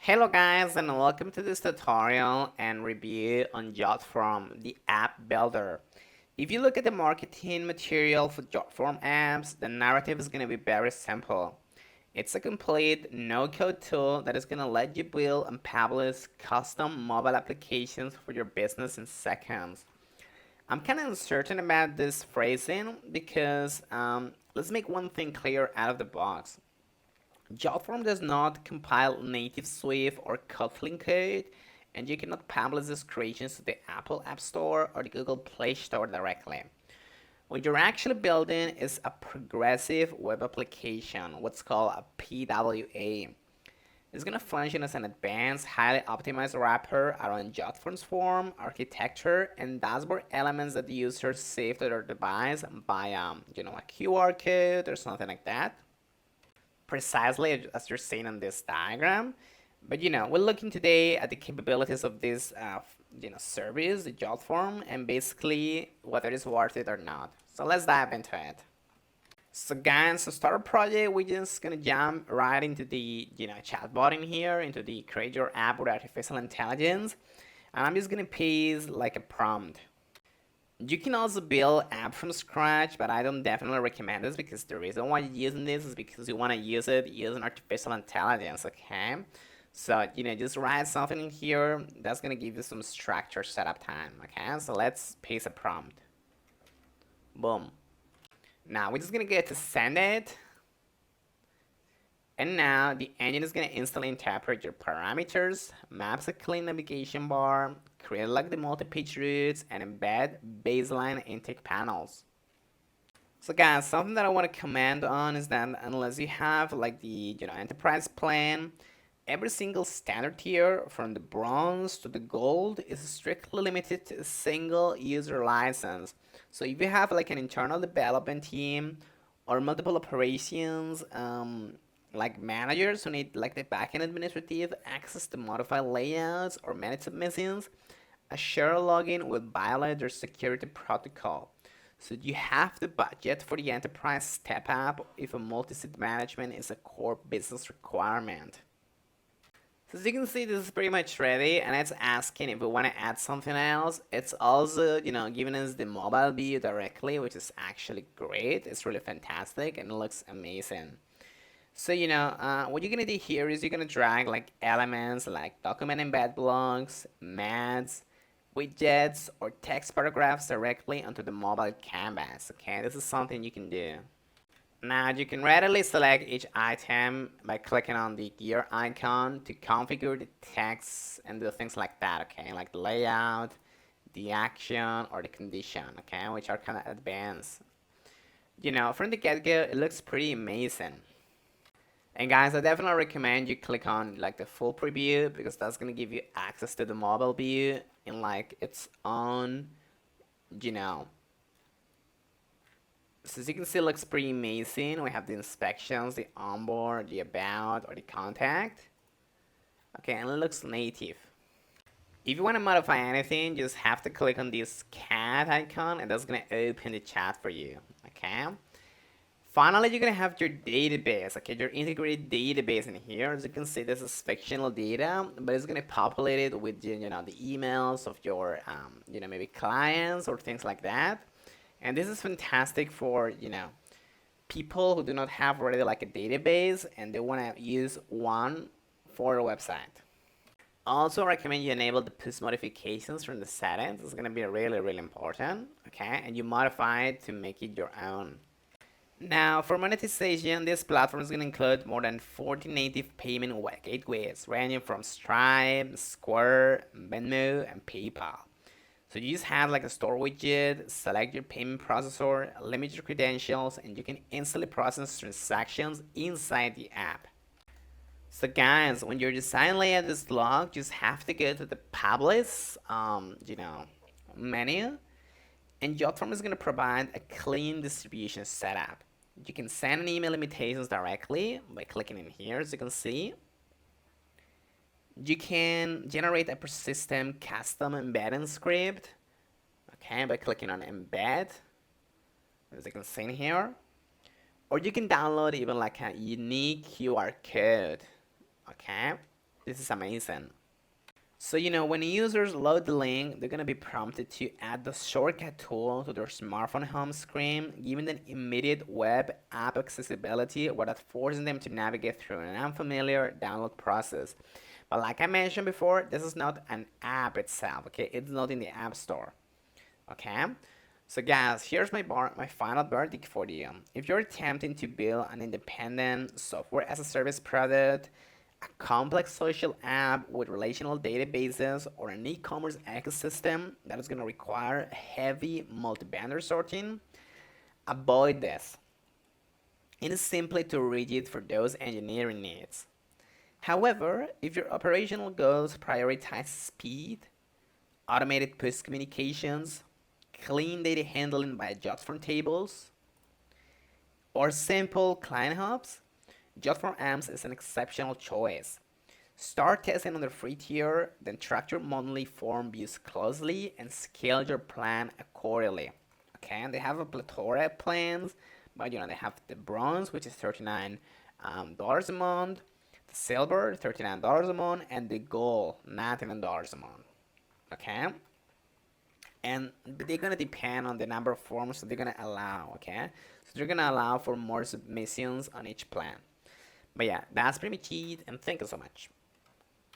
Hello guys and welcome to this tutorial and review on Jotform, the app builder. If you look at the marketing material for Jotform apps, the narrative is going to be very simple. It's a complete no-code tool that is going to let you build and publish custom mobile applications for your business in seconds. I'm kind of uncertain about this phrasing because let's make one thing clear out of the box. Jotform does not compile native Swift or Kotlin code, and you cannot publish these creations to the Apple App Store or the Google Play Store directly. What you're actually building is a progressive web application, what's called a PWA. It's going to function as an advanced, highly optimized wrapper around Jotform's form, architecture, and dashboard elements that the user save to their device by a QR code or something like that, precisely as you're seeing on this diagram. But we're looking today at the capabilities of this service, the Jotform, and basically whether it's worth it or not. So let's dive into it. So guys, to start a project, we're just gonna jump right into the chat button here, into the create your app with artificial intelligence, and I'm just gonna paste like a prompt. You can also build app from scratch, but I don't definitely recommend this because the reason why you're using this is because you want to use it using artificial intelligence, okay? So, just write something in here that's going to give you some structure setup time, okay? So let's paste a prompt. Boom. Now we're just going to get to send it. And now the engine is going to instantly interpret your parameters, maps a clean navigation bar, create like the multi-page routes, and embed baseline intake panels. So guys, something that I want to comment on is that unless you have like the enterprise plan, every single standard tier from the bronze to the gold is strictly limited to a single user license. So if you have like an internal development team or multiple operations, like managers who need like the backend administrative access to modify layouts or manage submissions, a shared login will violate their security protocol. So you have the budget for the enterprise step up if a multi-seat management is a core business requirement. So as you can see, this is pretty much ready, and it's asking if we want to add something else. It's also, giving us the mobile view directly, which is actually great. It's really fantastic and it looks amazing. So, what you're gonna do here is you're gonna drag like elements like document embed blocks, mads, widgets, or text paragraphs directly onto the mobile canvas. Okay, this is something you can do. Now you can readily select each item by clicking on the gear icon to configure the text and do things like that, okay, like the layout, the action, or the condition, okay, which are kind of advanced. From the get-go, it looks pretty amazing. And guys, I definitely recommend you click on like the full preview because that's gonna give you access to the mobile view in like its own, you know. So as you can see, it looks pretty amazing. We have the inspections, the onboard, the about, or the contact. Okay, and it looks native. If you want to modify anything, you just have to click on this cat icon and that's gonna open the chat for you, okay? Finally, you're gonna have your database, okay, your integrated database in here. As you can see, this is fictional data, but it's gonna populate it with the emails of your maybe clients or things like that. And this is fantastic for people who do not have already like a database and they want to use one for a website. Also recommend you enable the push notifications from the settings. It's gonna be really important, okay? And you modify it to make it your own. Now, for monetization, this platform is going to include more than 40 native payment gateways, ranging from Stripe, Square, Venmo, and PayPal. So you just have like a store widget, select your payment processor, limit your credentials, and you can instantly process transactions inside the app. So guys, when your design layout is locked, you just have to go to the Publish, menu, and Jotform is going to provide a clean distribution setup. You can send an email invitations directly by clicking in here, as you can see. You can generate a persistent custom embedding script, okay, by clicking on embed, as you can see in here. Or you can download even like a unique QR code, okay. This is amazing. So, when users load the link, they're going to be prompted to add the shortcut tool to their smartphone home screen, giving them immediate web app accessibility without forcing them to navigate through an unfamiliar download process. But like I mentioned before, this is not an app itself, okay? It's not in the App Store, okay? So guys, here's my final verdict for you. If you're attempting to build an independent software as a service product, a complex social app with relational databases, or an e-commerce ecosystem that is going to require heavy multi-vendor sorting, avoid this. It is simply too rigid for those engineering needs. However, if your operational goals prioritize speed, automated push communications, clean data handling by Jotform tables, or simple client hubs, Jotform AMPs is an exceptional choice. Start testing on the free tier, then track your monthly form views closely and scale your plan accordingly. Okay, and they have a plethora of plans, but they have the bronze, which is $39 a month, the silver, $39 a month, and the gold, $99 a month. Okay, and they're gonna depend on the number of forms that they're gonna allow. Okay, so they're gonna allow for more submissions on each plan. But yeah, that's pretty much it, and thank you so much.